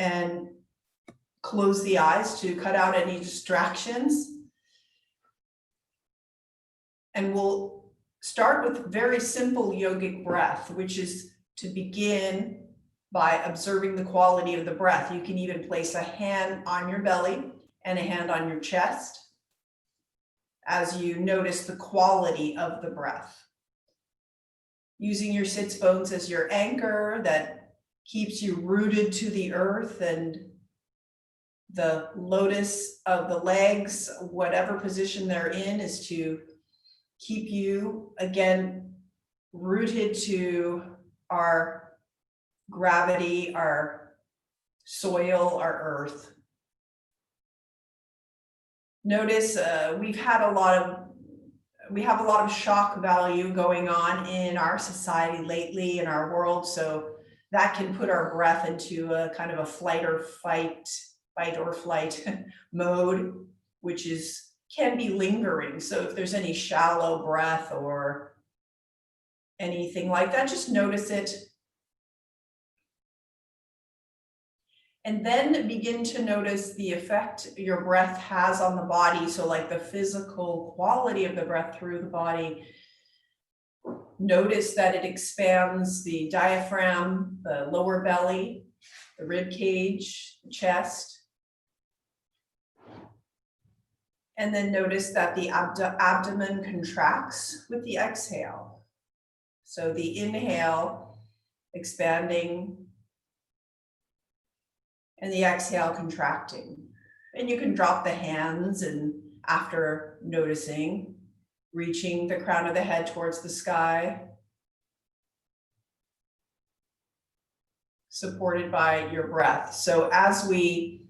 and close the eyes to cut out any distractions. And we'll start with very simple yogic breath, which is to begin by observing the quality of the breath. You can even place a hand on your belly and a hand on your chest as you notice the quality of the breath. Using your sits bones as your anchor that keeps you rooted to the earth, and the lotus of the legs, whatever position they're in, is to keep you, again, rooted to our gravity, our soil, our earth. Notice we have a lot of shock value going on in our society lately, in our world, so that can put our breath into a kind of a fight or flight mode, which can be lingering. So if there's any shallow breath or anything like that, just notice it. And then begin to notice the effect your breath has on the body. So like the physical quality of the breath through the body. Notice that it expands the diaphragm, the lower belly, the rib cage, the chest. And then notice that the abdomen contracts with the exhale. So the inhale, expanding, and the exhale, contracting. And you can drop the hands, and after noticing, reaching the crown of the head towards the sky, supported by your breath. So as we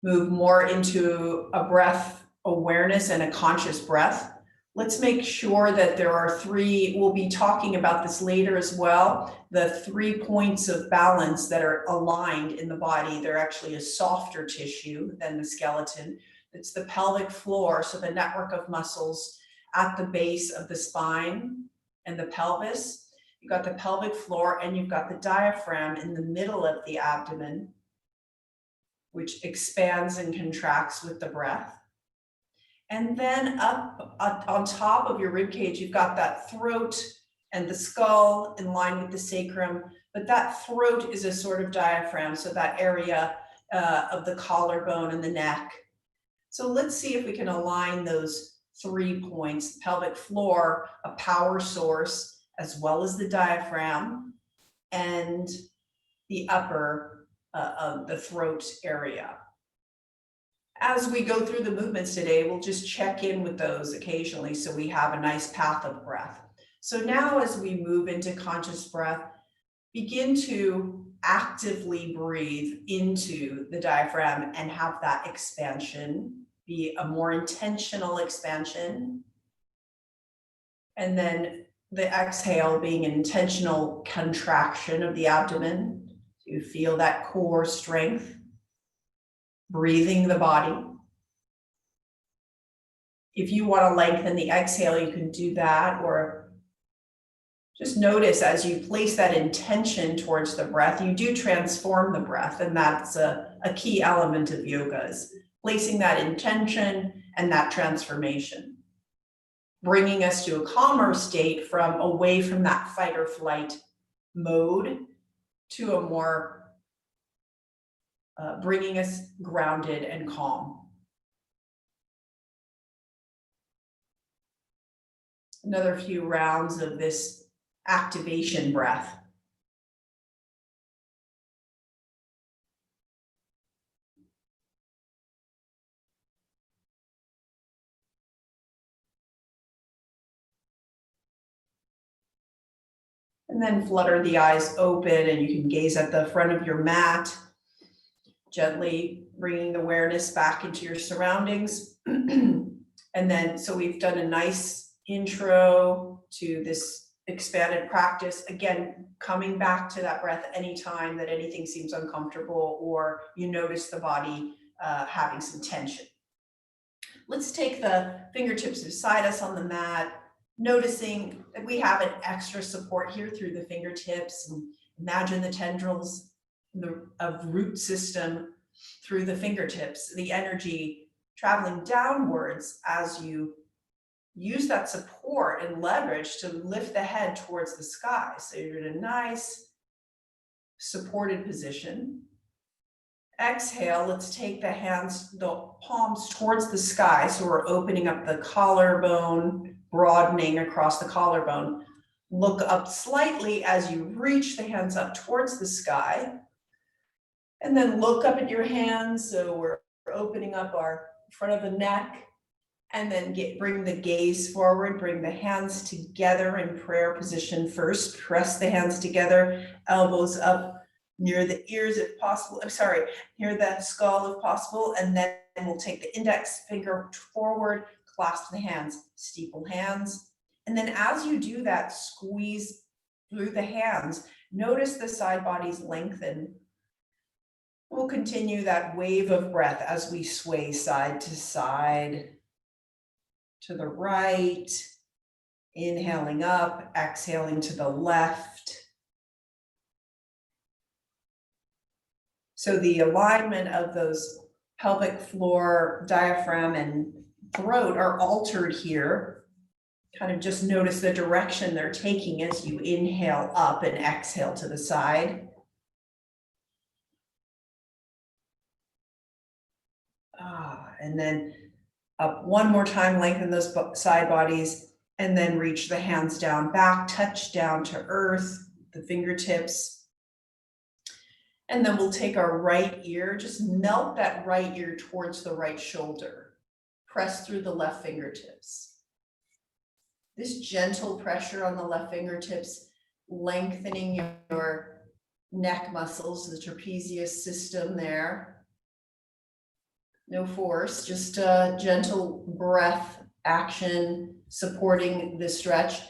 move more into a breath awareness and a conscious breath, let's make sure that there are three, we'll be talking about this later as well, the 3 points of balance that are aligned in the body. They're actually a softer tissue than the skeleton. It's the pelvic floor, so the network of muscles at the base of the spine and the pelvis. You've got the pelvic floor, and you've got the diaphragm in the middle of the abdomen, which expands and contracts with the breath. And then up on top of your rib cage, you've got that throat and the skull in line with the sacrum, but that throat is a sort of diaphragm, so that area of the collarbone and the neck. So let's see if we can align those 3 points: the pelvic floor, a power source, as well as the diaphragm, and the upper of the throat area. As we go through the movements today, we'll just check in with those occasionally so we have a nice path of breath. So now as we move into conscious breath, begin to actively breathe into the diaphragm and have that expansion be a more intentional expansion. And then the exhale being an intentional contraction of the abdomen. You feel that core strength. Breathing the body. If you want to lengthen the exhale, you can do that, or just notice as you place that intention towards the breath, you do transform the breath, and that's a key element of yoga, is placing that intention and that transformation, bringing us to a calmer state away from that fight or flight mode to a more bringing us grounded and calm. Another few rounds of this activation breath. And then flutter the eyes open, and you can gaze at the front of your mat, gently bringing the awareness back into your surroundings. And then, so we've done a nice intro to this expanded practice. Again, coming back to that breath anytime that anything seems uncomfortable or you notice the body having some tension. Let's take the fingertips beside us on the mat, noticing that we have an extra support here through the fingertips, and imagine the tendrils of root system through the fingertips, the energy traveling downwards as you use that support and leverage to lift the head towards the sky. So you're in a nice supported position. Exhale, let's take the hands, the palms towards the sky. So we're opening up the collarbone, broadening across the collarbone. Look up slightly as you reach the hands up towards the sky. And then look up at your hands. So we're opening up our front of the neck. And then bring the gaze forward, bring the hands together in prayer position first. Press the hands together, elbows up near the ears if possible. I'm sorry, near the skull if possible. And then we'll take the index finger forward, clasp the hands, steeple hands. And then as you do that, squeeze through the hands. Notice the side bodies lengthen. We'll continue that wave of breath as we sway side to side. To the right, inhaling up, exhaling to the left. So the alignment of those pelvic floor, diaphragm, and throat are altered here. Kind of just notice the direction they're taking as you inhale up and exhale to the side. And then up one more time, lengthen those side bodies, and then reach the hands down back, touch down to earth, the fingertips. And then we'll take our right ear, just melt that right ear towards the right shoulder. Press through the left fingertips. This gentle pressure on the left fingertips, lengthening your neck muscles, the trapezius system there. No force, just a gentle breath action supporting the stretch.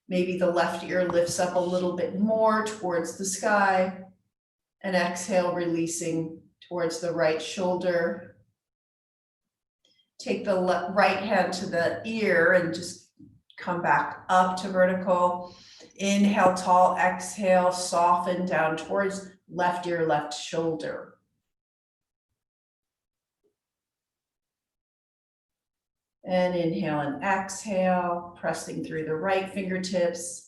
Maybe the left ear lifts up a little bit more towards the sky, and exhale, releasing towards the right shoulder. Take the right hand to the ear and just come back up to vertical. Inhale, tall, exhale, soften down towards left ear, left shoulder. And inhale and exhale, pressing through the right fingertips,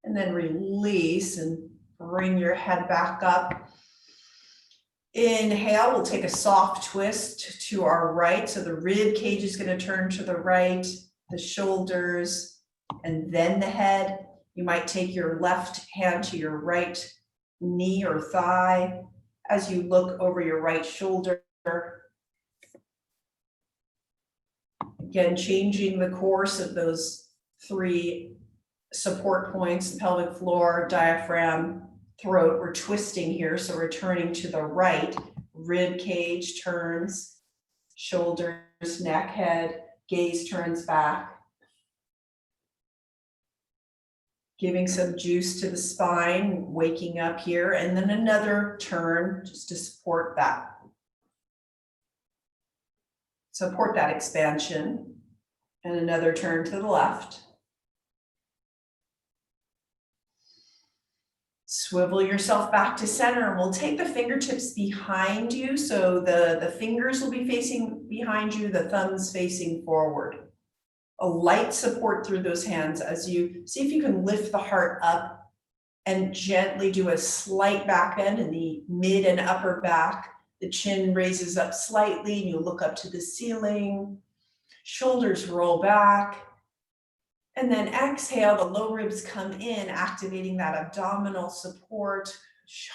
and then release and bring your head back up. Inhale, we'll take a soft twist to our right. So the rib cage is going to turn to the right, the shoulders, and then the head. You might take your left hand to your right knee or thigh as you look over your right shoulder. Again, changing the course of those three support points, the pelvic floor, diaphragm, throat. We're twisting here, so we're turning to the right. Rib cage turns, shoulders, neck, head, gaze turns back. Giving some juice to the spine, waking up here, and then another turn just to support that. Support that expansion, and another turn to the left. Swivel yourself back to center, and we'll take the fingertips behind you. So the fingers will be facing behind you, the thumbs facing forward. A light support through those hands as you see if you can lift the heart up and gently do a slight back bend in the mid and upper back. The chin raises up slightly and you look up to the ceiling. Shoulders roll back. And then exhale, the low ribs come in, activating that abdominal support.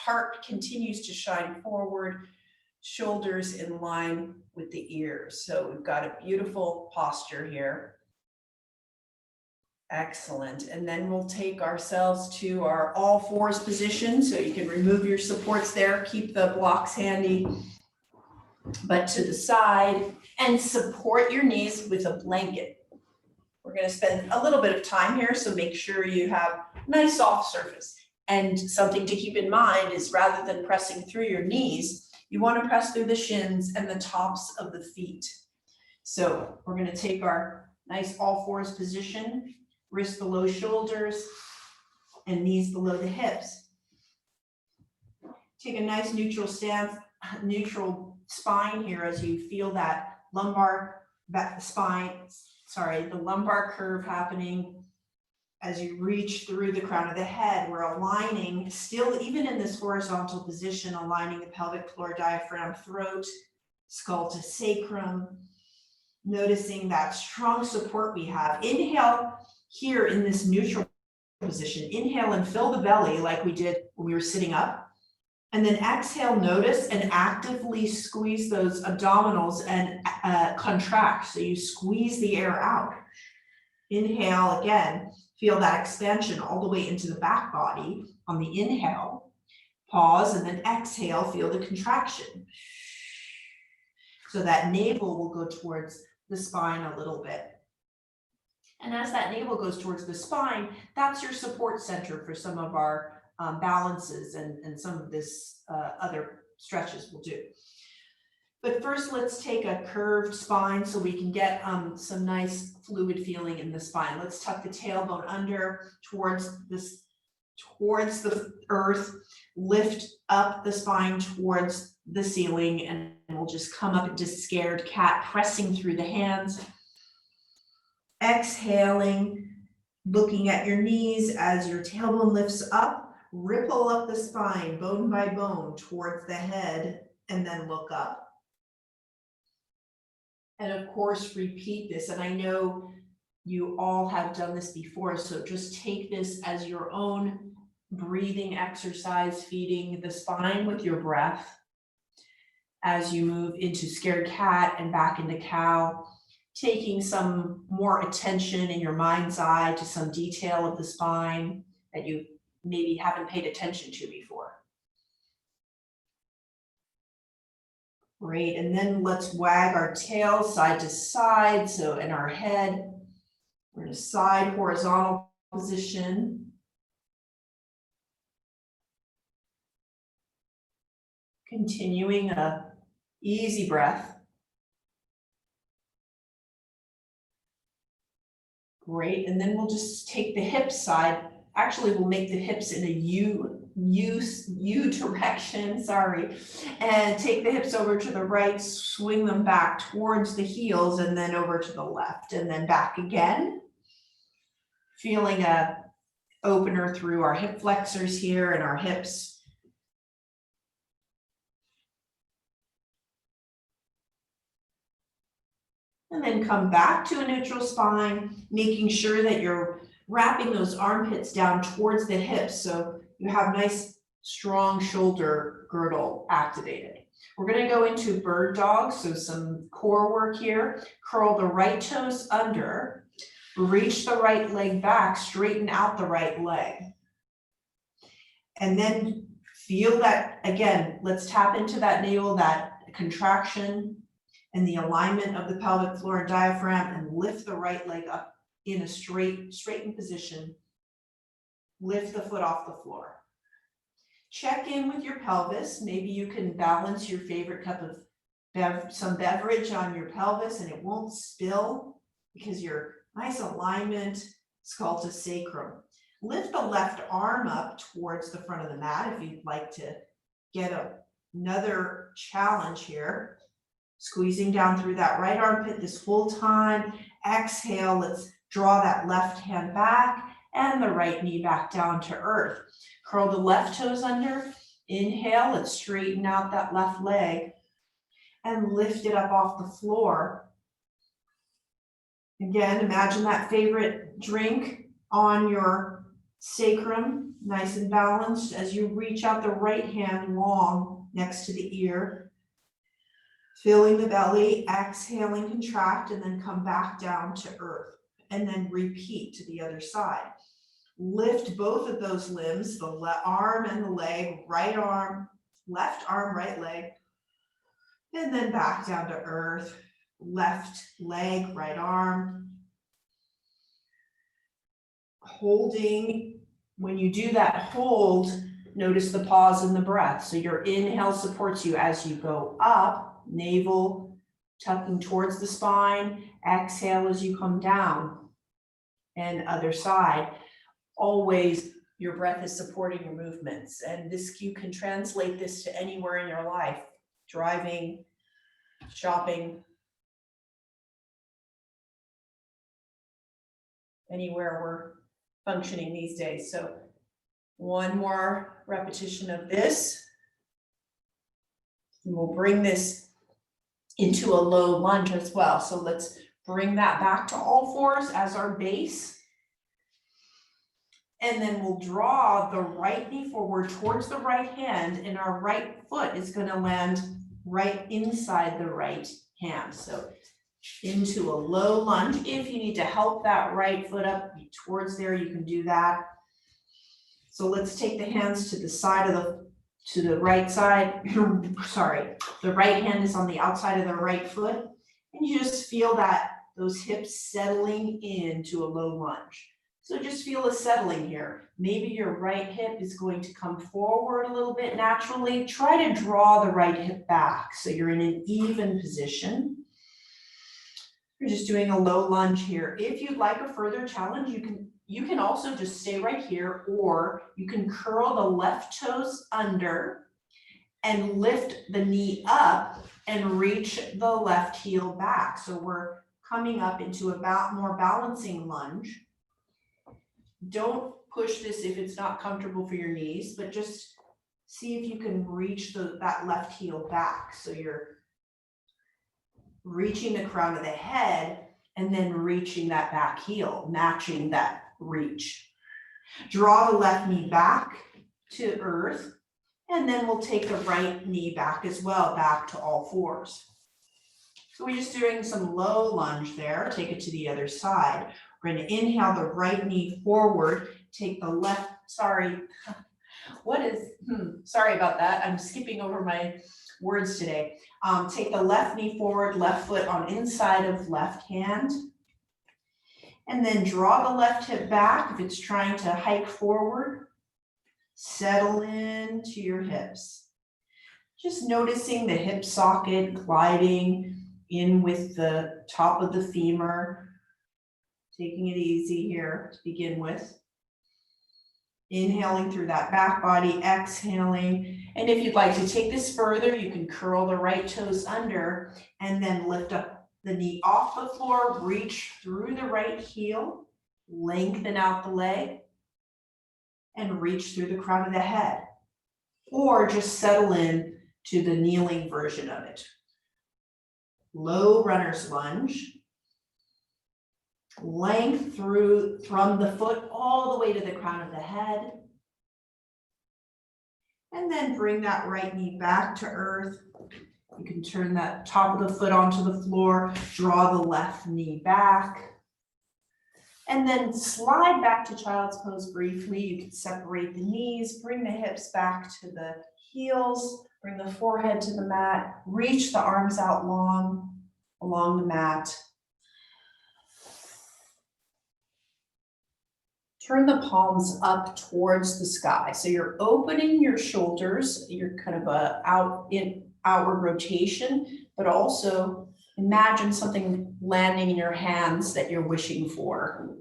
Heart continues to shine forward. Shoulders in line with the ears. So we've got a beautiful posture here. Excellent. And then we'll take ourselves to our all fours position. So you can remove your supports there, keep the blocks handy, but to the side, and support your knees with a blanket. We're going to spend a little bit of time here, so make sure you have a nice soft surface. And something to keep in mind is rather than pressing through your knees, you want to press through the shins and the tops of the feet. So we're going to take our nice all fours position. Wrists below shoulders and knees below the hips. Take a nice neutral stance, neutral spine here as you feel that lumbar the lumbar curve happening as you reach through the crown of the head. We're aligning, still even in this horizontal position, aligning the pelvic floor, diaphragm, throat, skull to sacrum, noticing that strong support we have. Inhale here in this neutral position. Inhale and fill the belly like we did when we were sitting up. And then exhale, notice and actively squeeze those abdominals and contract. So you squeeze the air out. Inhale again, feel that expansion all the way into the back body on the inhale. Pause and then exhale, feel the contraction. So that navel will go towards the spine a little bit. And as that navel goes towards the spine, that's your support center for some of our balances and some of this other stretches we'll do. But first, let's take a curved spine so we can get some nice fluid feeling in the spine. Let's tuck the tailbone under towards the earth, lift up the spine towards the ceiling, and we'll just come up into scared cat, pressing through the hands. Exhaling, looking at your knees as your tailbone lifts up. Ripple up the spine, bone by bone, towards the head, and then look up. And of course, repeat this. And I know you all have done this before, so just take this as your own breathing exercise, feeding the spine with your breath as you move into scared cat and back into cow, taking some more attention in your mind's eye to some detail of the spine that you maybe haven't paid attention to before. Great, and then let's wag our tail side to side. So in our head, we're in a side horizontal position. Continuing a easy breath. Great, and then we'll just take the hip side. Actually, we'll make the hips in a U direction, and take the hips over to the right, swing them back towards the heels, and then over to the left, and then back again. Feeling a opener through our hip flexors here and our hips. And then come back to a neutral spine, making sure that you're wrapping those armpits down towards the hips so you have nice, strong shoulder girdle activated. We're going to go into bird dog, so some core work here. Curl the right toes under, reach the right leg back, straighten out the right leg. And then feel that, again, let's tap into that navel, that contraction and the alignment of the pelvic floor and diaphragm, and lift the right leg up in a straightened position. Lift the foot off the floor. Check in with your pelvis. Maybe you can balance your favorite cup of some beverage on your pelvis and it won't spill because you're nice alignment, skull to sacrum. Lift the left arm up towards the front of the mat if you'd like to get another challenge here. Squeezing down through that right armpit this whole time. Exhale, let's draw that left hand back and the right knee back down to earth. Curl the left toes under. Inhale, let's straighten out that left leg and lift it up off the floor. Again, imagine that favorite drink on your sacrum, nice and balanced as you reach out the right hand long next to the ear. Filling the belly, exhaling, contract, and then come back down to earth. And then repeat to the other side. Lift both of those limbs, the arm and the leg, right arm, left arm, right leg. And then back down to earth, left leg, right arm. Holding, when you do that hold, notice the pause in the breath. So your inhale supports you as you go up. Navel tucking towards the spine, exhale as you come down, and other side. Always your breath is supporting your movements. And this, you can translate this to anywhere in your life, driving, shopping, anywhere we're functioning these days. So one more repetition of this. And we'll bring this into a low lunge as well. So let's bring that back to all fours as our base. And then we'll draw the right knee forward towards the right hand, and our right foot is going to land right inside the right hand. So into a low lunge. If you need to help that right foot up towards there, you can do that. So let's take the hands to the side of the right side. Sorry, the right hand is on the outside of the right foot, and you just feel that those hips settling into a low lunge. So just feel a settling here. Maybe your right hip is going to come forward a little bit naturally. Try to draw the right hip back so you're in an even position. You're just doing a low lunge here. If you'd like a further challenge, you can also just stay right here, or you can curl the left toes under and lift the knee up and reach the left heel back. So we're coming up into a more balancing lunge. Don't push this if it's not comfortable for your knees, but just see if you can reach that left heel back. So you're reaching the crown of the head and then reaching that back heel, matching that reach. Draw the left knee back to earth, and then we'll take the right knee back as well, back to all fours. So we're just doing some low lunge there. Take it to the other side. We're going to inhale the right knee forward, take the left, sorry about that. I'm skipping over my words today. Take the left knee forward, left foot on inside of left hand. And then draw the left hip back if it's trying to hike forward. Settle into your hips. Just noticing the hip socket gliding in with the top of the femur. Taking it easy here to begin with. Inhaling through that back body, exhaling. And if you'd like to take this further, you can curl the right toes under and then lift up the knee off the floor, reach through the right heel, lengthen out the leg, and reach through the crown of the head. Or just settle in to the kneeling version of it. Low runner's lunge. Length from the foot all the way to the crown of the head. And then bring that right knee back to earth. You can turn that top of the foot onto the floor, draw the left knee back. And then slide back to child's pose briefly. You can separate the knees, bring the hips back to the heels, bring the forehead to the mat, reach the arms out long along the mat. Turn the palms up towards the sky. So you're opening your shoulders, you're kind of outward rotation, but also imagine something landing in your hands that you're wishing for.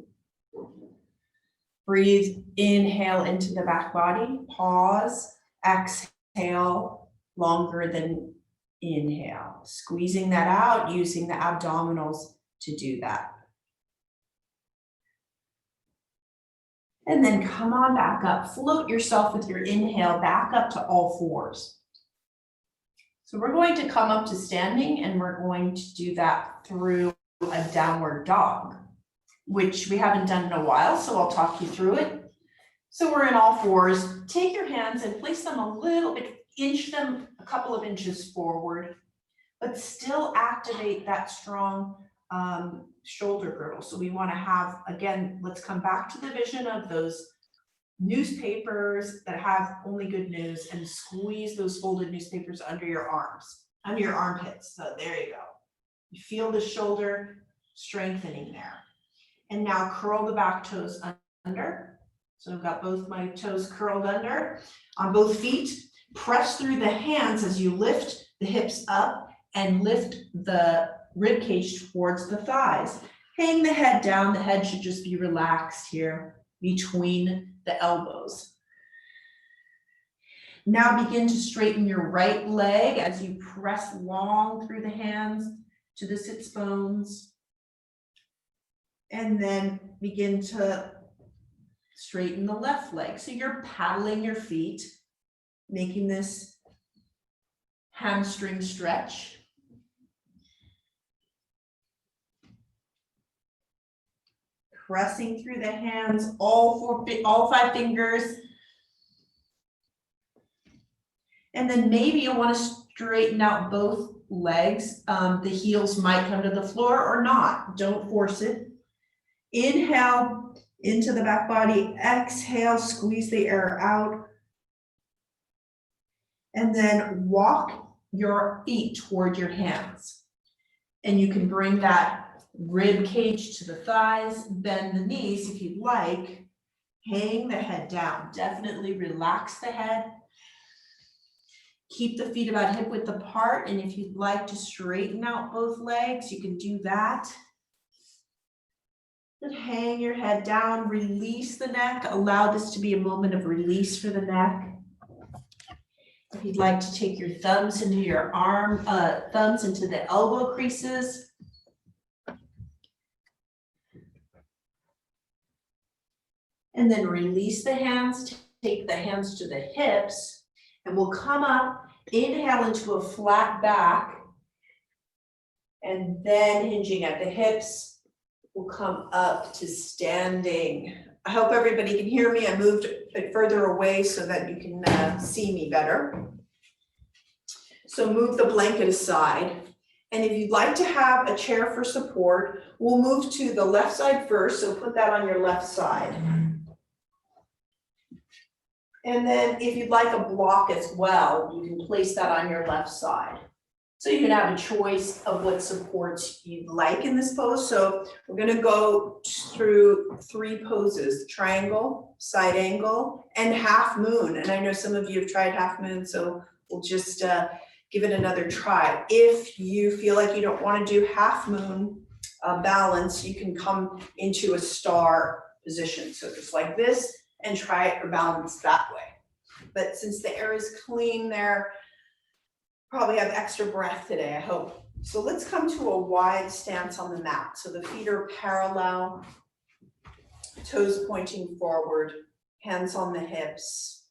Breathe, inhale into the back body, pause, exhale longer than inhale. Squeezing that out, using the abdominals to do that. And then come on back up. Float yourself with your inhale back up to all fours. So we're going to come up to standing, and we're going to do that through a downward dog, which we haven't done in a while, so I'll talk you through it. So we're in all fours. Take your hands and place them a little bit, inch them a couple of inches forward, but still activate that strong shoulder girdle. So we want to have, again, let's come back to the vision of those newspapers that have only good news, and squeeze those folded newspapers under your arms, under your armpits. So there you go. You feel the shoulder strengthening there. And now curl the back toes under. So I've got both my toes curled under on both feet. Press through the hands as you lift the hips up and lift the rib cage towards the thighs. Hang the head down. The head should just be relaxed here. between the elbows. Now begin to straighten your right leg as you press long through the hands to the sits bones. And then begin to straighten the left leg. So you're paddling your feet, making this hamstring stretch. Pressing through the hands, all 5 fingers. And then maybe you want to straighten out both legs. The heels might come to the floor or not. Don't force it. Inhale into the back body. Exhale, squeeze the air out. And then walk your feet toward your hands. And you can bring that rib cage to the thighs, bend the knees if you'd like. Hang the head down. Definitely relax the head. Keep the feet about hip width apart, and if you'd like to straighten out both legs, you can do that. Then hang your head down, release the neck. Allow this to be a moment of release for the neck. If you'd like to take your thumbs into your thumbs into the elbow creases. And then release the hands, take the hands to the hips. And we'll come up, inhale into a flat back, and then hinging at the hips, we'll come up to standing. I hope everybody can hear me. I moved a bit further away so that you can see me better. So move the blanket aside. And if you'd like to have a chair for support, we'll move to the left side first, so put that on your left side. And then if you'd like a block as well, you can place that on your left side. So you can have a choice of what supports you'd like in this pose. So we're gonna go through 3 poses: triangle, side angle, and half moon. And I know some of you have tried half moon, so we'll just give it another try. If you feel like you don't wanna do half moon balance, you can come into a star position. So just like this, and try your balance that way. But since the air is clean there, probably have extra breath today, I hope. So let's come to a wide stance on the mat. So the feet are parallel, toes pointing forward, hands on the hips.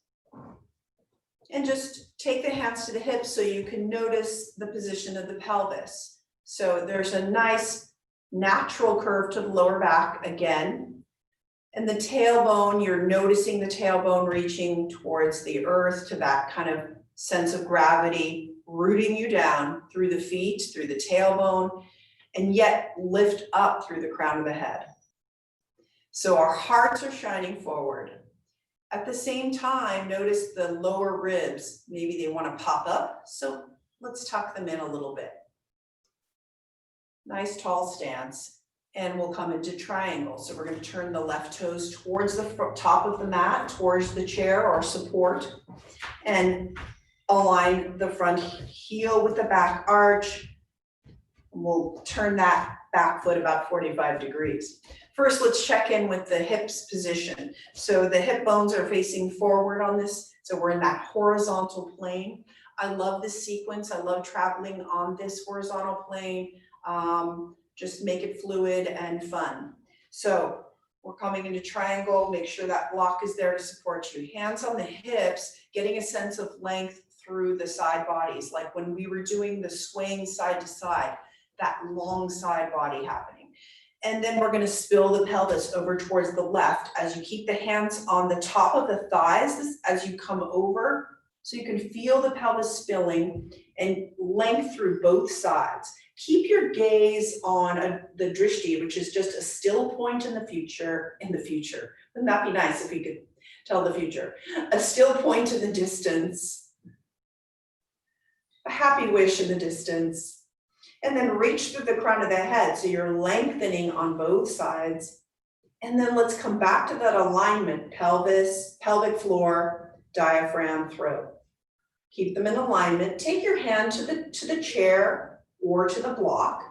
And just take the hands to the hips so you can notice the position of the pelvis. So there's a nice natural curve to the lower back again. And the tailbone, you're noticing the tailbone reaching towards the earth, to that kind of sense of gravity, rooting you down through the feet, through the tailbone, and yet lift up through the crown of the head. So our hearts are shining forward. At the same time, notice the lower ribs, maybe they want to pop up. So let's tuck them in a little bit. Nice tall stance. And we'll come into triangle. So we're going to turn the left toes towards the top of the mat, towards the chair or support, and align the front heel with the back arch. We'll turn that back foot about 45 degrees. First, let's check in with the hips position. So the hip bones are facing forward on this. So we're in that horizontal plane. I love this sequence. I love traveling on this horizontal plane. Just make it fluid and fun. So we're coming into triangle, make sure that block is there to support you. Hands on the hips, getting a sense of length through the side bodies. Like when we were doing the swaying side to side, that long side body happening. And then we're gonna spill the pelvis over towards the left as you keep the hands on the top of the thighs as you come over. So you can feel the pelvis spilling and length through both sides. Keep your gaze on the drishti, which is just a still point in the future. Wouldn't that be nice if we could tell the future? A still point in the distance, a happy wish in the distance, and then reach through the crown of the head. So you're lengthening on both sides. And then let's come back to that alignment, pelvis, pelvic floor, diaphragm, throat. Keep them in alignment. Take your hand to the chair or to the block,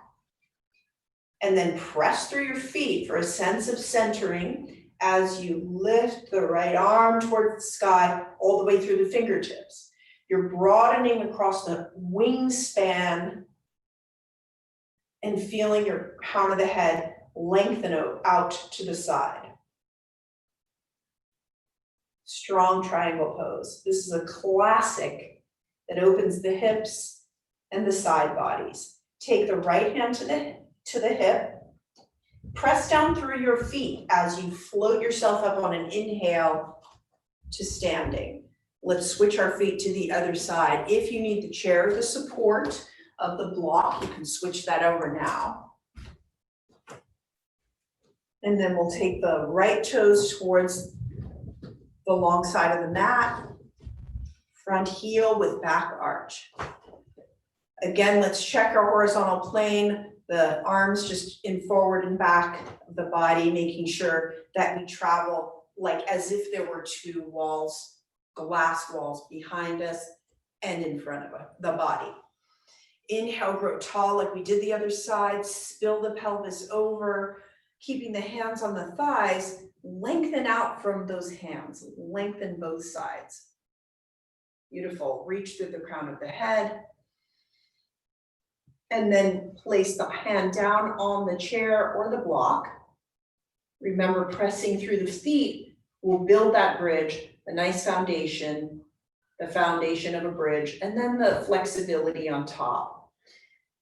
and then press through your feet for a sense of centering, as you lift the right arm towards the sky all the way through the fingertips. You're broadening across the wingspan and feeling your crown of the head lengthen out to the side. Strong triangle pose. This is a classic that opens the hips and the side bodies. Take the right hand to the hip. Press down through your feet as you float yourself up on an inhale to standing. Let's switch our feet to the other side. If you need the chair, the support of the block, you can switch that over now. And then we'll take the right toes towards the long side of the mat, front heel with back arch. Again, let's check our horizontal plane, the arms just in forward and back of the body, making sure that we travel like as if there were two walls, glass walls behind us and in front of the body. Inhale, grow tall like we did the other side, spill the pelvis over, keeping the hands on the thighs, lengthen out from those hands, lengthen both sides. Beautiful, reach through the crown of the head. And then place the hand down on the chair or the block. Remember, pressing through the feet will build that bridge, a nice foundation, the foundation of a bridge, and then the flexibility on top.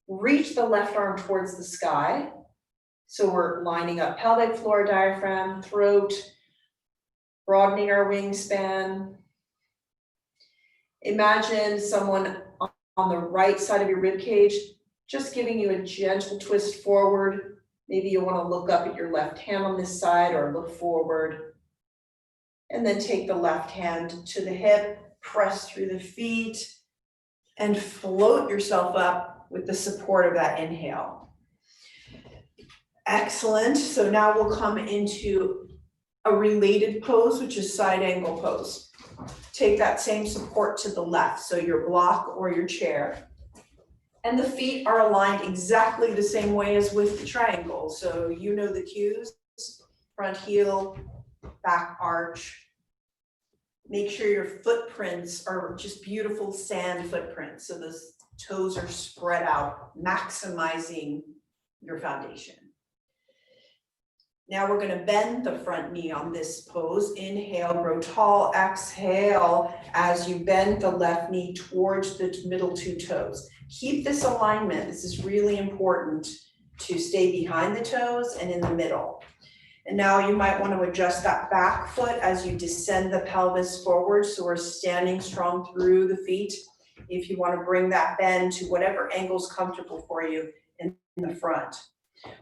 Reach the left arm towards the sky. So we're lining up pelvic floor, diaphragm, throat, broadening our wingspan. Imagine someone on the right side of your rib cage, just giving you a gentle twist forward. Maybe you want to look up at your left hand on this side or look forward. And then take the left hand to the hip, press through the feet, and float yourself up with the support of that inhale. Excellent. So now we'll come into a related pose, which is side angle pose. Take that same support to the left, so your block or your chair. And the feet are aligned exactly the same way as with the triangle. So you know the cues, front heel, back arch. Make sure your footprints are just beautiful sand footprints. So the toes are spread out, maximizing your foundation. Now we're going to bend the front knee on this pose. Inhale, grow tall. Exhale as you bend the left knee towards the middle two toes. Keep this alignment. This is really important to stay behind the toes and in the middle. And now you might want to adjust that back foot as you descend the pelvis forward. So we're standing strong through the feet. If you want to bring that bend to whatever angle is comfortable for you in the front.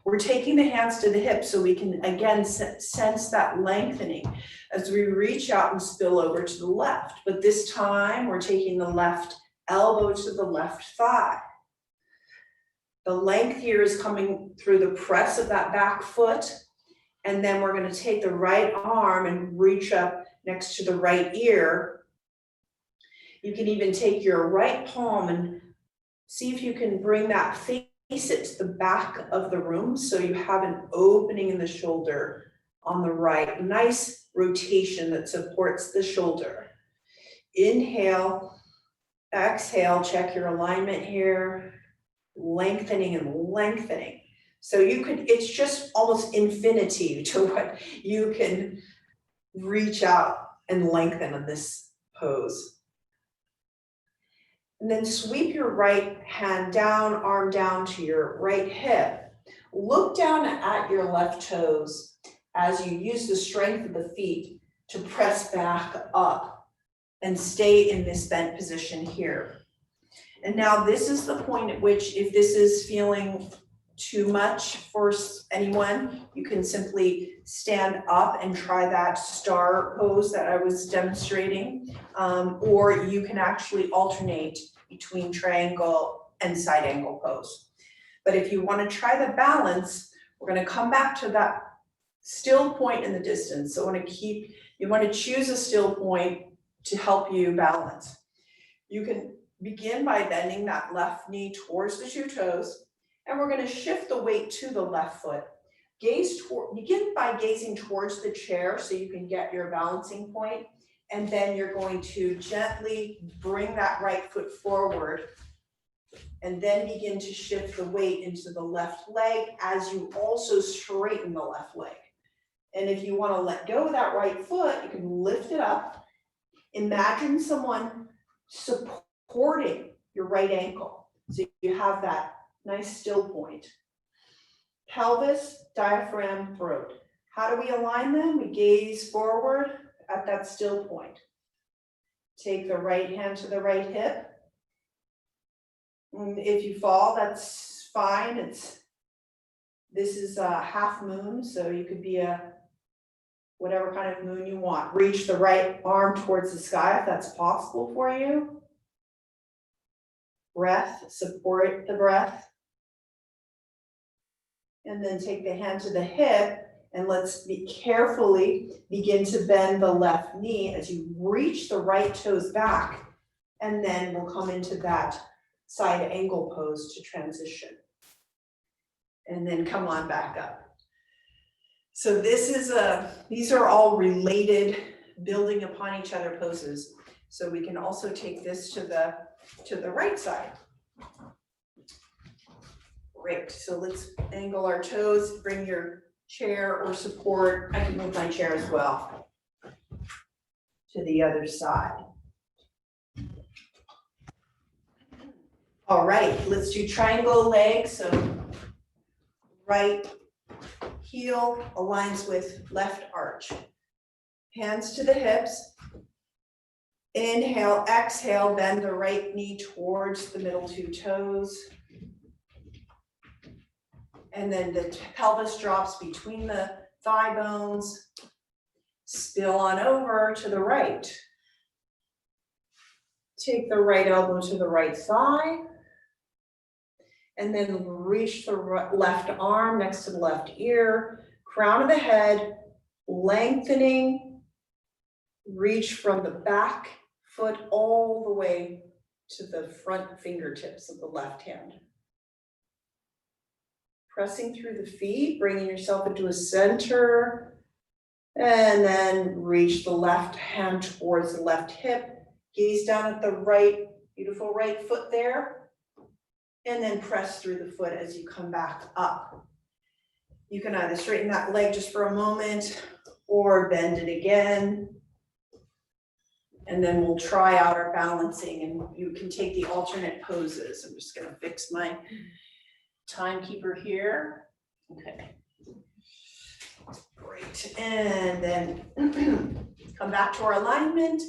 We're taking the hands to the hips so we can again sense that lengthening as we reach out and spill over to the left. But this time we're taking the left elbow to the left thigh. The length here is coming through the press of that back foot. And then we're going to take the right arm and reach up next to the right ear. You can even take your right palm and see if you can bring that face it to the back of the room so you have an opening in the shoulder on the right. Nice rotation that supports the shoulder. Inhale, exhale, check your alignment here. Lengthening and lengthening. So you could, it's just almost infinity to what you can reach out and lengthen in this pose. And then sweep your right hand down, arm down to your right hip. Look down at your left toes as you use the strength of the feet to press back up and stay in this bent position here. And now this is the point at which, if this is feeling too much for anyone, you can simply stand up and try that star pose that I was demonstrating, or you can actually alternate between triangle and side angle pose. But if you want to try the balance, we're going to come back to that still point in the distance. So you want to choose a still point to help you balance. You can begin by bending that left knee towards the two toes, and we're going to shift the weight to the left foot. begin by gazing towards the chair so you can get your balancing point. And then you're going to gently bring that right foot forward and then begin to shift the weight into the left leg as you also straighten the left leg. And if you want to let go of that right foot, you can lift it up. Imagine someone supporting your right ankle. So you have that nice still point. Pelvis, diaphragm, throat. How do we align them? We gaze forward at that still point. Take the right hand to the right hip. And if you fall, that's fine. This is a half moon, so you could be a whatever kind of moon you want. Reach the right arm towards the sky if that's possible for you. Breath, support the breath. And then take the hand to the hip and let's carefully begin to bend the left knee as you reach the right toes back. And then we'll come into that side angle pose to transition. And then come on back up. So these are all related, building upon each other poses. So we can also take this to the right side. Great, so let's angle our toes, bring your chair or support, I can move my chair as well, to the other side. All right, let's do triangle leg. So right heel aligns with left arch. Hands to the hips. Inhale, exhale, bend the right knee towards the middle two toes. And then the pelvis drops between the thigh bones. Spill on over to the right. Take the right elbow to the right thigh. And then reach the left arm next to the left ear. Crown of the head, lengthening. Reach from the back foot all the way to the front fingertips of the left hand. Pressing through the feet, bringing yourself into a center, and then reach the left hand towards the left hip. Gaze down at the right, beautiful right foot there, and then press through the foot as you come back up. You can either straighten that leg just for a moment or bend it again. And then we'll try out our balancing and you can take the alternate poses. I'm just gonna fix my timekeeper here. Okay. Great. And then come back to our alignment.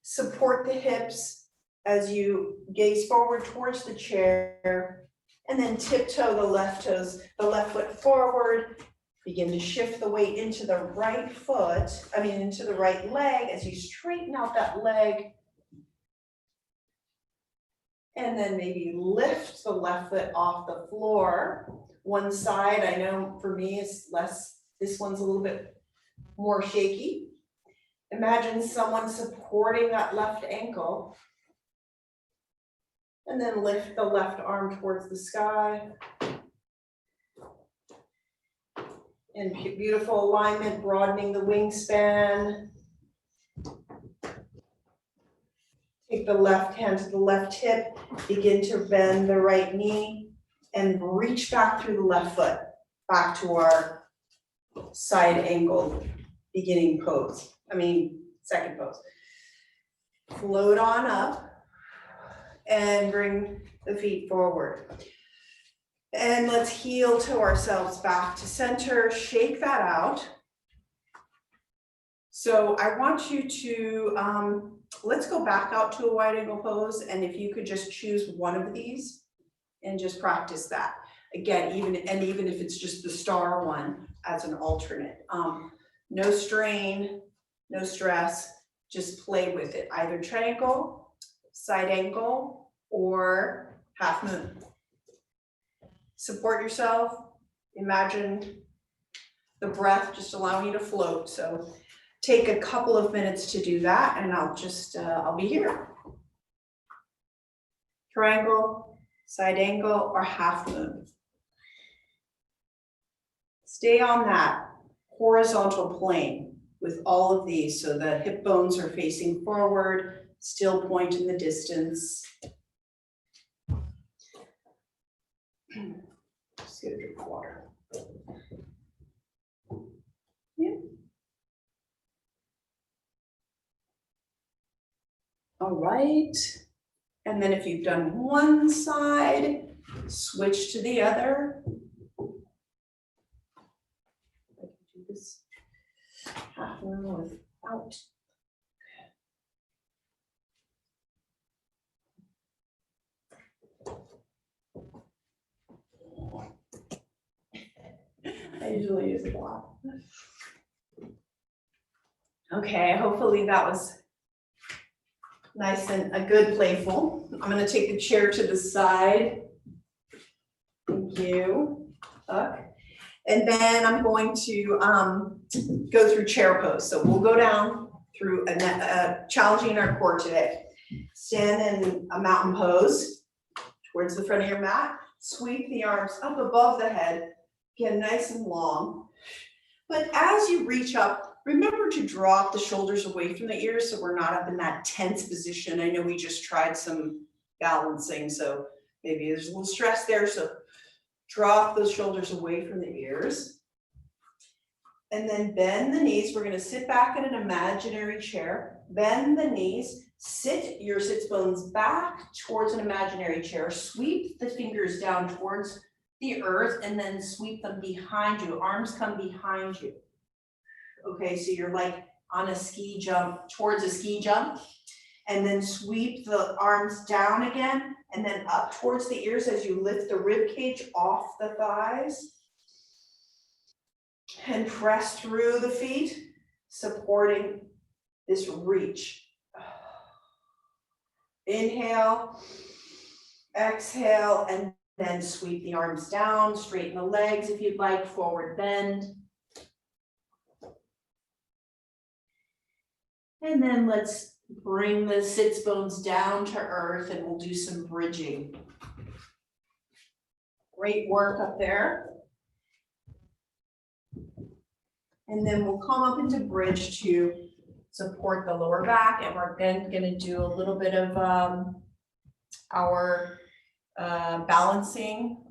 Support the hips as you gaze forward towards the chair. And then tiptoe the left foot forward. Begin to shift the weight into the right foot, into the right leg as you straighten out that leg. And then maybe lift the left foot off the floor. One side, I know for me is less, this one's a little bit more shaky. Imagine someone supporting that left ankle. And then lift the left arm towards the sky. And beautiful alignment, broadening the wingspan. Take the left hand to the left hip, begin to bend the right knee, and reach back through the left foot, back to our side angle beginning pose. Second pose. Float on up and bring the feet forward. And let's heel toe ourselves back to center, shake that out. So I want you to, let's go back out to a wide angle pose. And if you could just choose one of these and just practice that. Again, even if it's just the star one as an alternate. No strain, no stress, just play with it. Either triangle, side angle, or half moon. Support yourself. Imagine the breath just allowing you to float. So take a couple of minutes to do that and I'll be here. Triangle, side angle, or half moon. Stay on that horizontal plane with all of these, so the hip bones are facing forward, still point in the distance. Just get a drink of water. Yeah. All right. And then if you've done one side, switch to the other. I can do this half an hour without. I usually use a lot. Okay, hopefully that was nice and a good playful. I'm gonna take the chair to the side. Thank you, Huck. And then I'm going to go through chair pose. So we'll go down through challenging our core today. Stand in a mountain pose towards the front of your mat. Sweep the arms up above the head. Get nice and long. But as you reach up, remember to drop the shoulders away from the ears so we're not up in that tense position. I know we just tried some balancing, so maybe there's a little stress there. So drop those shoulders away from the ears. And then bend the knees. We're going to sit back in an imaginary chair. Bend the knees. Sit your sits bones back towards an imaginary chair. Sweep the fingers down towards the earth and then sweep them behind you. Arms come behind you. Okay, so you're like on a ski jump, towards a ski jump, and then sweep the arms down again and then up towards the ears as you lift the rib cage off the thighs and press through the feet, supporting this reach. Inhale, exhale, and then sweep the arms down, straighten the legs if you'd like, forward bend. And then let's bring the sits bones down to earth and we'll do some bridging. Great work up there. And then we'll come up into bridge to support the lower back, and we're then going to do a little bit of our balancing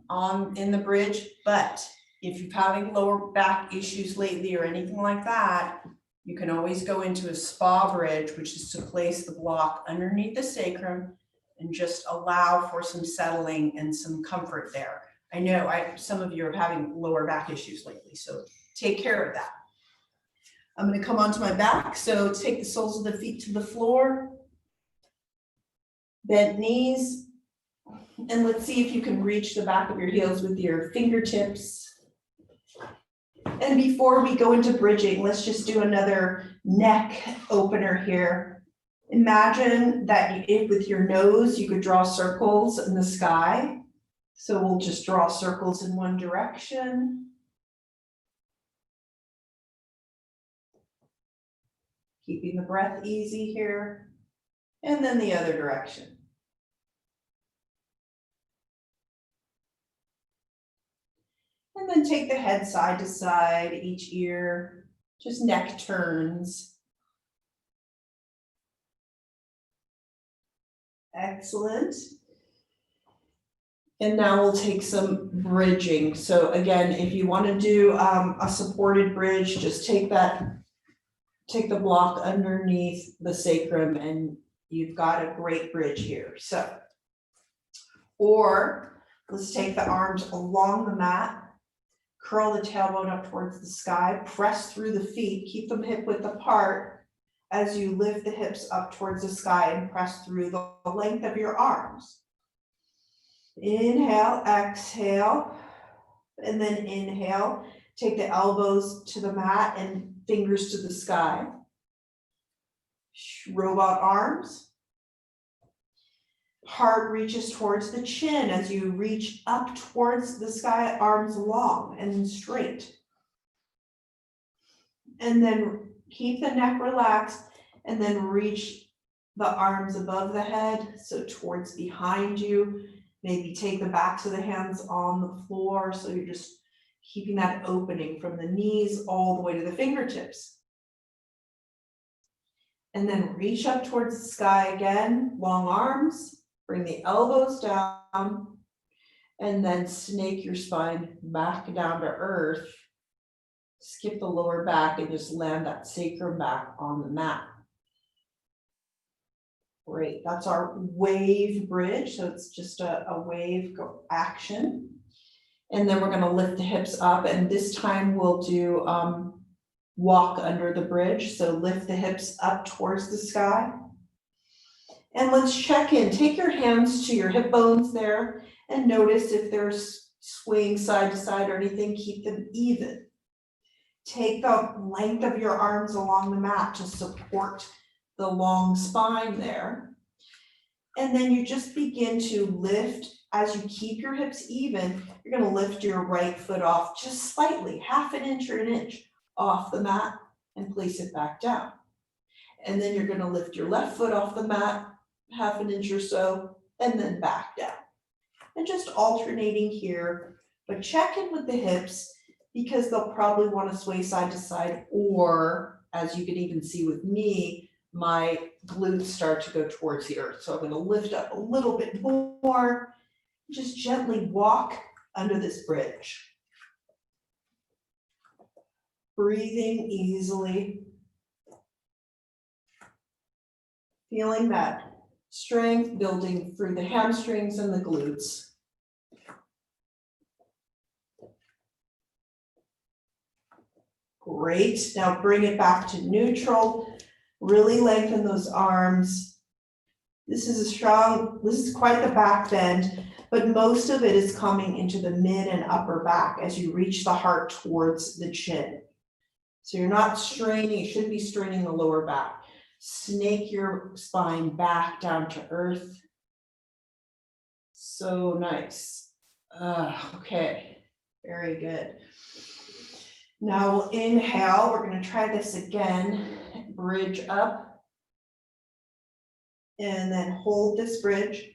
in the bridge. But if you're having lower back issues lately or anything like that, you can always go into a spa bridge, which is to place the block underneath the sacrum and just allow for some settling and some comfort there. I know some of you are having lower back issues lately, so take care of that. I'm going to come onto my back, so take the soles of the feet to the floor, bent knees, and let's see if you can reach the back of your heels with your fingertips. And before we go into bridging, let's just do another neck opener here. Imagine that with your nose, you could draw circles in the sky. So we'll just draw circles in one direction. Keeping the breath easy here. And then the other direction. And then take the head side to side, each ear, just neck turns. Excellent. And now we'll take some bridging. So again, if you want to do a supported bridge, just take the block underneath the sacrum and you've got a great bridge here. So, or let's take the arms along the mat. Curl the tailbone up towards the sky, press through the feet, keep them hip width apart as you lift the hips up towards the sky and press through the length of your arms. Inhale, exhale, and then inhale. Take the elbows to the mat and fingers to the sky. Robot arms. Heart reaches towards the chin as you reach up towards the sky, arms long and straight. And then keep the neck relaxed and then reach the arms above the head, so towards behind you. Maybe take the backs of the hands on the floor, so you're just keeping that opening from the knees all the way to the fingertips. And then reach up towards the sky again, long arms, bring the elbows down, and then snake your spine back down to earth. Skip the lower back and just land that sacrum back on the mat. Great, that's our wave bridge. So it's just a wave action. And then we're gonna lift the hips up, and this time we'll do walk under the bridge. So lift the hips up towards the sky. And let's check in. Take your hands to your hip bones there and notice if there's swaying side to side or anything, keep them even. Take the length of your arms along the mat to support the long spine there. And then you just begin to lift. As you keep your hips even, you're going to lift your right foot off just slightly, half an inch or an inch off the mat, and place it back down. And then you're going to lift your left foot off the mat, half an inch or so, and then back down. And just alternating here, but check in with the hips because they'll probably want to sway side to side, or as you can even see with me, my glutes start to go towards the earth. So I'm going to lift up a little bit more, just gently walk under this bridge. Breathing easily, feeling that strength building through the hamstrings and the glutes. Great, now bring it back to neutral. Really lengthen those arms. This is quite the back bend, but most of it is coming into the mid and upper back as you reach the heart towards the chin. So you're not straining, you shouldn't be straining the lower back. Snake your spine back down to earth. So nice. Okay, very good. Now we'll inhale, we're going to try this again. Bridge up. And then hold this bridge.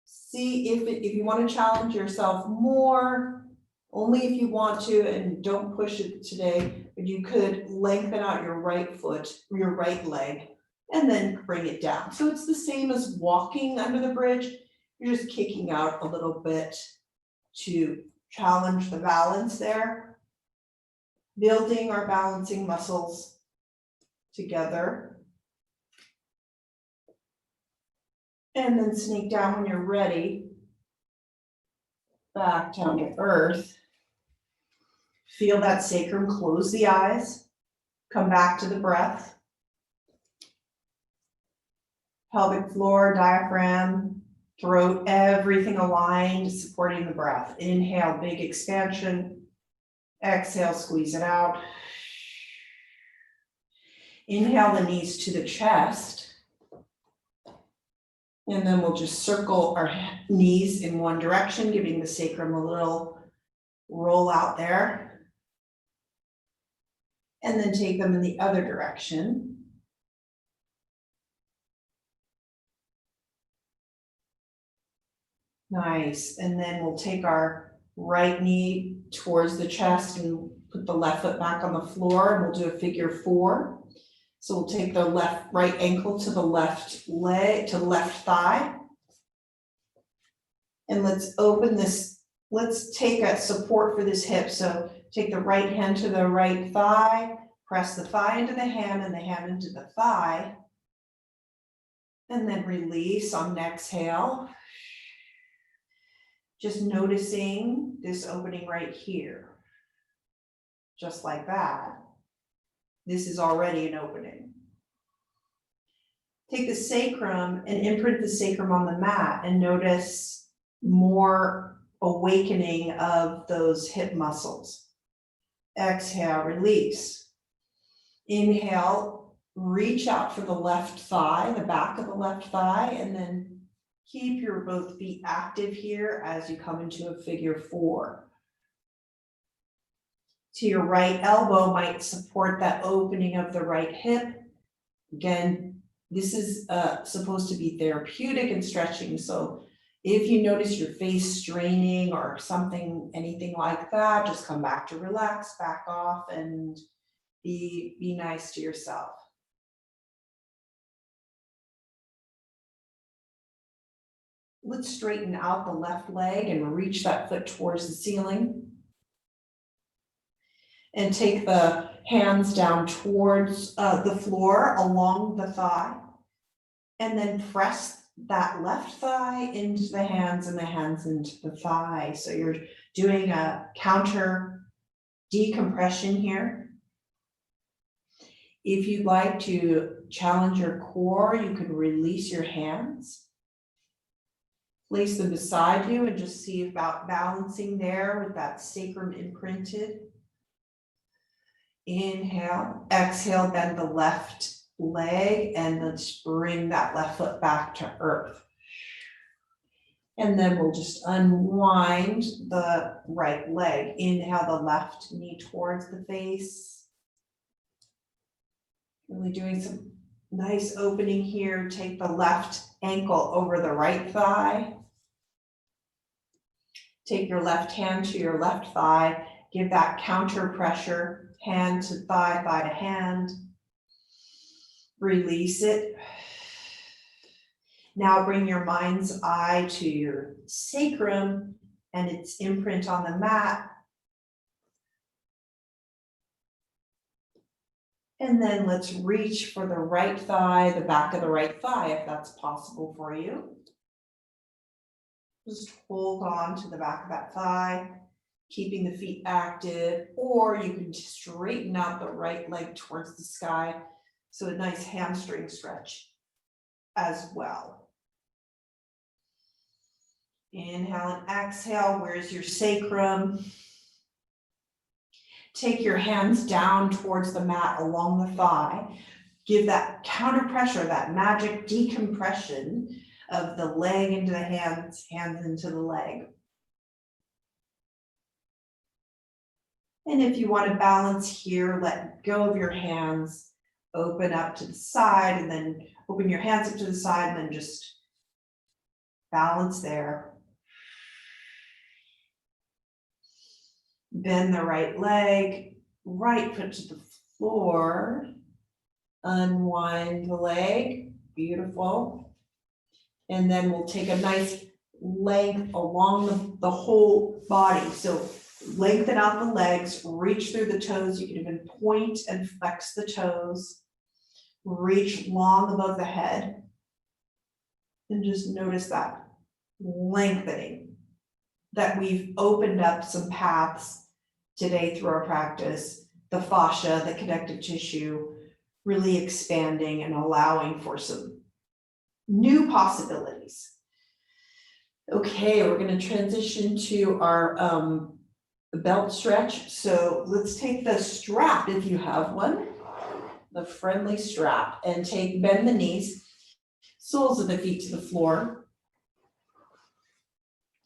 See if you want to challenge yourself more, only if you want to, and don't push it today, but you could lengthen out your right foot, your right leg, and then bring it down. So it's the same as walking under the bridge. You're just kicking out a little bit to challenge the balance there. Building our balancing muscles together. And then sneak down when you're ready. Back down to earth. Feel that sacrum, close the eyes. Come back to the breath. Pelvic floor, diaphragm, throat, everything aligned, supporting the breath. Inhale, big expansion. Exhale, squeeze it out. Inhale the knees to the chest. And then we'll just circle our knees in one direction, giving the sacrum a little roll out there. And then take them in the other direction. Nice. And then we'll take our right knee towards the chest and put the left foot back on the floor, and we'll do a figure 4. So we'll take the right ankle to the left leg, to the left thigh. And let's open this, let's take a support for this hip. So take the right hand to the right thigh, press the thigh into the hand and the hand into the thigh. And then release on an exhale. Just noticing this opening right here. Just like that. This is already an opening. Take the sacrum and imprint the sacrum on the mat and notice more awakening of those hip muscles. Exhale, release. Inhale, reach out for the left thigh, the back of the left thigh, and then keep your both feet active here as you come into a figure 4. To your right elbow might support that opening of the right hip. Again, this is supposed to be therapeutic and stretching, so If you notice your face straining or something, anything like that, just come back to relax, back off, and be nice to yourself. Let's straighten out the left leg and reach that foot towards the ceiling. And take the hands down towards the floor along the thigh. And then press that left thigh into the hands and the hands into the thigh. So you're doing a counter decompression here. If you'd like to challenge your core, you can release your hands. Place them beside you and just see about balancing there with that sacrum imprinted. Inhale, exhale, bend the left leg and let's bring that left foot back to earth. And then we'll just unwind the right leg. Inhale the left knee towards the face. Really doing some nice opening here. Take the left ankle over the right thigh. Take your left hand to your left thigh. Give that counter pressure. Hand to thigh, thigh to hand. Release it. Now bring your mind's eye to your sacrum and its imprint on the mat. And then let's reach for the right thigh, the back of the right thigh, if that's possible for you. Just hold on to the back of that thigh, keeping the feet active, or you can straighten out the right leg towards the sky. So a nice hamstring stretch as well. Inhale and exhale. Where's your sacrum? Take your hands down towards the mat along the thigh. Give that counter pressure, that magic decompression of the leg into the hands, hands into the leg. And if you want to balance here, let go of your hands, open up to the side, and then open your hands up to the side, and then just balance there. Bend the right leg, right foot to the floor. Unwind the leg, beautiful. And then we'll take a nice length along the whole body. So lengthen out the legs, reach through the toes. You can even point and flex the toes. Reach long above the head. And just notice that lengthening, that we've opened up some paths today through our practice. The fascia, the connective tissue, really expanding and allowing for some new possibilities. Okay, we're going to transition to our belt stretch. So let's take the strap, if you have one, the friendly strap, and bend the knees, soles of the feet to the floor.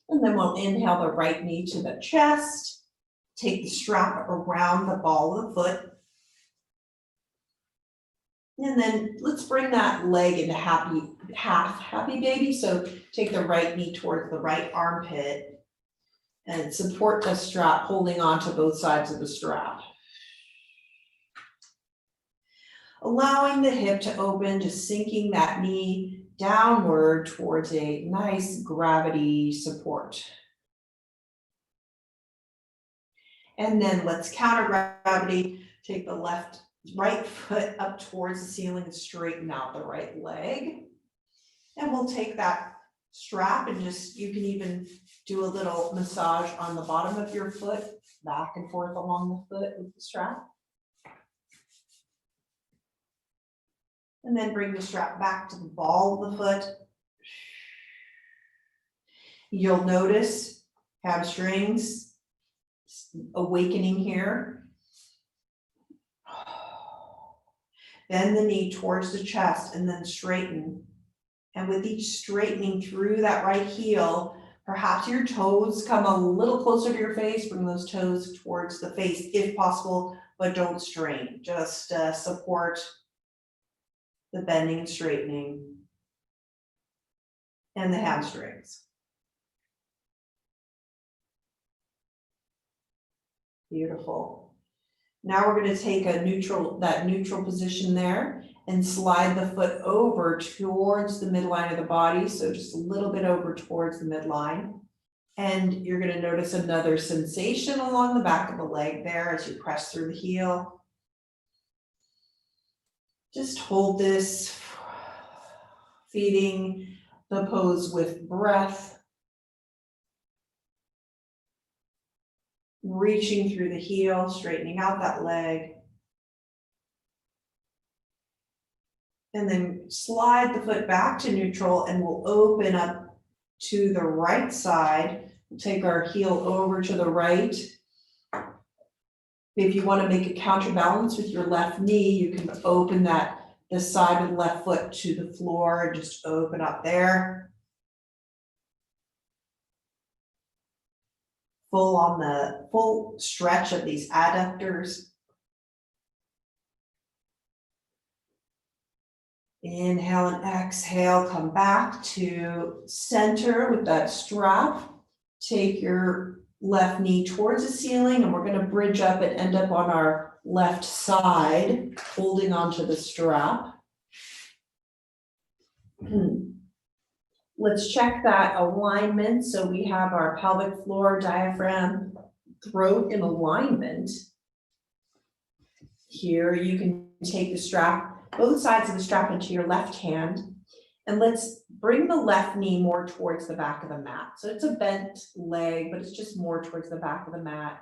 And then we'll inhale the right knee to the chest. Take the strap around the ball of the foot. And then let's bring that leg into happy baby. So take the right knee towards the right armpit and support the strap, holding on to both sides of the strap. Allowing the hip to open, just sinking that knee downward towards a nice gravity support. And then let's counter gravity, take the right foot up towards the ceiling and straighten out the right leg. And we'll take that strap and you can even do a little massage on the bottom of your foot, back and forth along the foot with the strap. And then bring the strap back to the ball of the foot. You'll notice hamstrings awakening here. Bend the knee towards the chest and then straighten. And with each straightening through that right heel, perhaps your toes come a little closer to your face. Bring those toes towards the face if possible, but don't strain. Just support the bending and straightening and the hamstrings. Beautiful. Now we're going to take that neutral position there and slide the foot over towards the midline of the body. So just a little bit over towards the midline. And you're going to notice another sensation along the back of the leg there as you press through the heel. Just hold this, feeding the pose with breath. Reaching through the heel, straightening out that leg. And then slide the foot back to neutral and we'll open up to the right side. We'll take our heel over to the right. If you want to make a counterbalance with your left knee, you can open the side of the left foot to the floor and just open up there. Full stretch of these adductors. Inhale and exhale, come back to center with that strap. Take your left knee towards the ceiling and we're going to bridge up and end up on our left side, holding onto the strap. Let's check that alignment. So we have our pelvic floor, diaphragm, throat in alignment. Here you can take the strap, both sides of the strap into your left hand, and let's bring the left knee more towards the back of the mat. So it's a bent leg, but it's just more towards the back of the mat.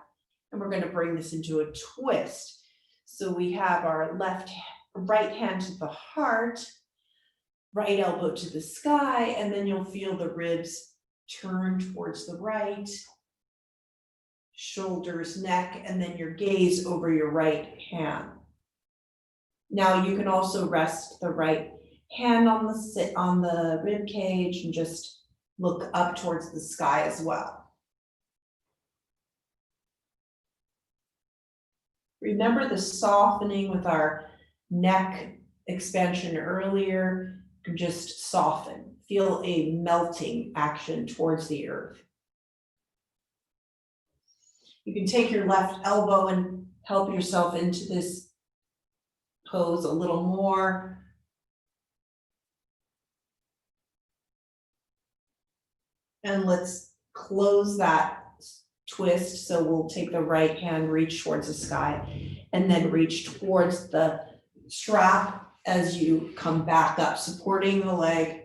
And we're going to bring this into a twist. So we have our right hand to the heart, right elbow to the sky, and then you'll feel the ribs turn towards the right, shoulders, neck, and then your gaze over your right hand. Now you can also rest the right hand on the rib cage and just look up towards the sky as well. Remember the softening with our neck expansion earlier. Just soften, feel a melting action towards the earth. You can take your left elbow and help yourself into this pose a little more. And let's close that twist. So we'll take the right hand, reach towards the sky, and then reach towards the strap as you come back up, supporting the leg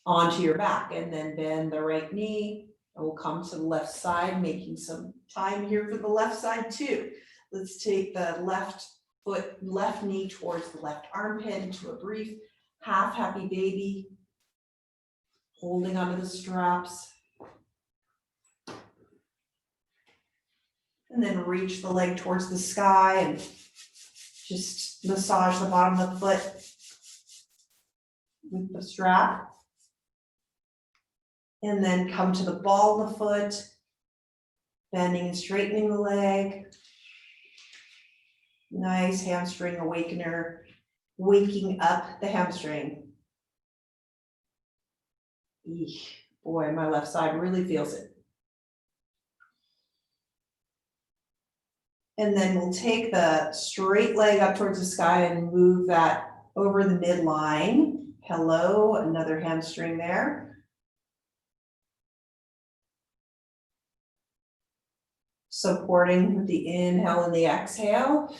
onto your back, and then bend the right knee, and we'll come to the left side, making some time here for the left side too. Let's take the left knee towards the left armpit into a brief half happy baby, holding onto the straps. And then reach the leg towards the sky and just massage the bottom of the foot with the strap. And then come to the ball of the foot, bending and straightening the leg. Nice hamstring awakener, waking up the hamstring. Eesh, boy, my left side really feels it. And then we'll take the straight leg up towards the sky and move that over the midline. Hello, another hamstring there. Supporting with the inhale and the exhale.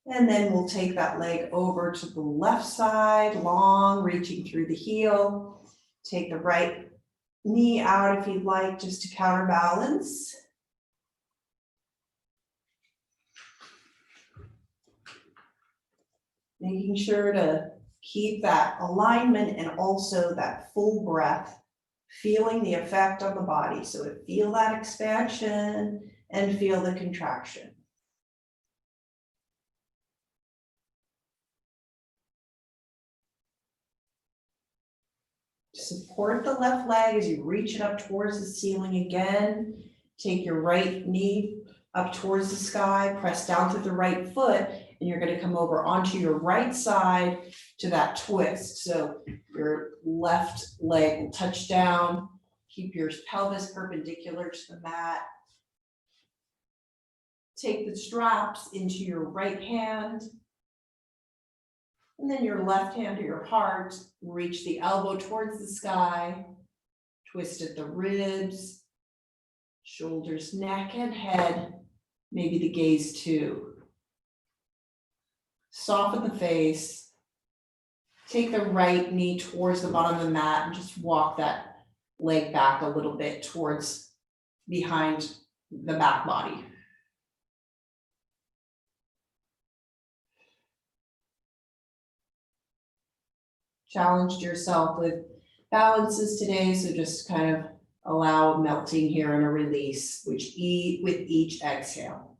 And then we'll take that leg over to the left side, long, reaching through the heel. Take the right knee out if you'd like, just to counterbalance. Making sure to keep that alignment and also that full breath, feeling the effect on the body. So to feel that expansion and feel the contraction. Support the left leg as you reach it up towards the ceiling again. Take your right knee up towards the sky, press down through the right foot, and you're gonna come over onto your right side to that twist. So your left leg will touch down, keep your pelvis perpendicular to the mat. Take the straps into your right hand, and then your left hand to your heart, reach the elbow towards the sky, twist at the ribs, shoulders, neck, and head, maybe the gaze too. Soften the face. Take the right knee towards the bottom of the mat and just walk that leg back a little bit towards behind the back body. Challenged yourself with balances today, so just kind of allow a melting here and a release, with each exhale.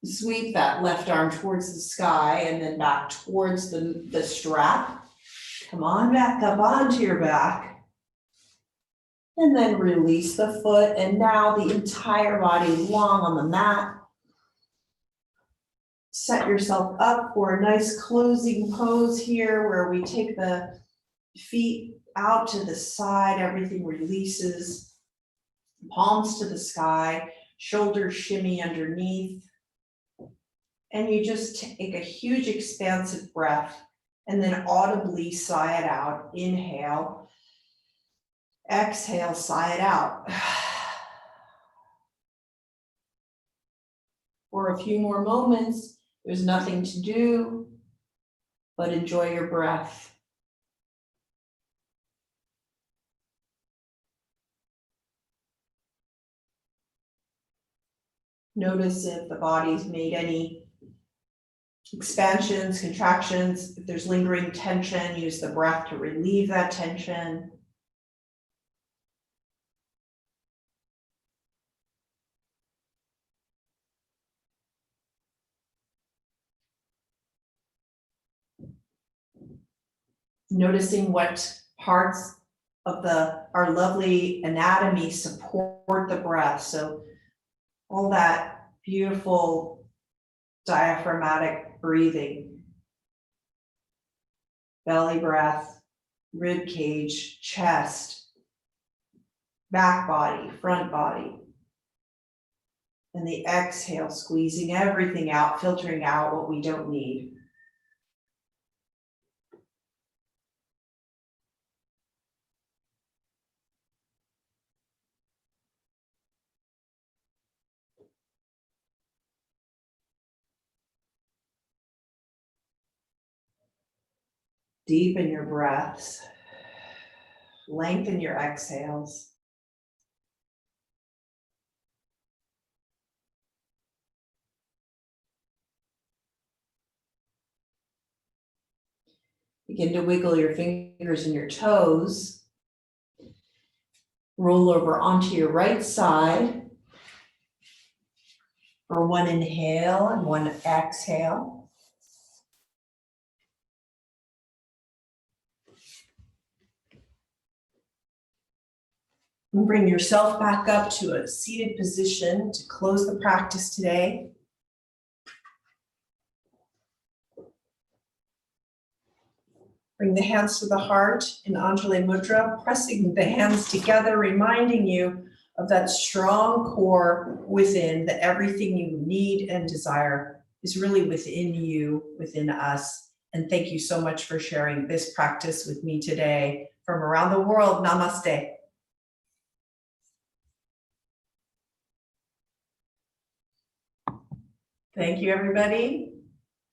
Sweep that left arm towards the sky and then back towards the strap. Come on back up onto your back. And then release the foot, and now the entire body is long on the mat. Set yourself up for a nice closing pose here where we take the feet out to the side, everything releases, palms to the sky, shoulders shimmy underneath. And you just take a huge expansive breath and then audibly sigh it out. Inhale, exhale, sigh it out. For a few more moments, there's nothing to do but enjoy your breath. Notice if the body's made any expansions, contractions. If there's lingering tension, use the breath to relieve that tension. Noticing what parts of our lovely anatomy support the breath. So all that beautiful diaphragmatic breathing, belly breath, rib cage, chest, back body, front body. And the exhale, squeezing everything out, filtering out what we don't need. Deepen your breaths. Lengthen your exhales. Begin to wiggle your fingers and your toes. Roll over onto your right side for one inhale and one exhale. And bring yourself back up to a seated position to close the practice today. Bring the hands to the heart in Anjali Mudra, pressing the hands together, reminding you of that strong core within, that everything you need and desire is really within you, within us. And thank you so much for sharing this practice with me today from around the world. Namaste. Thank you, everybody.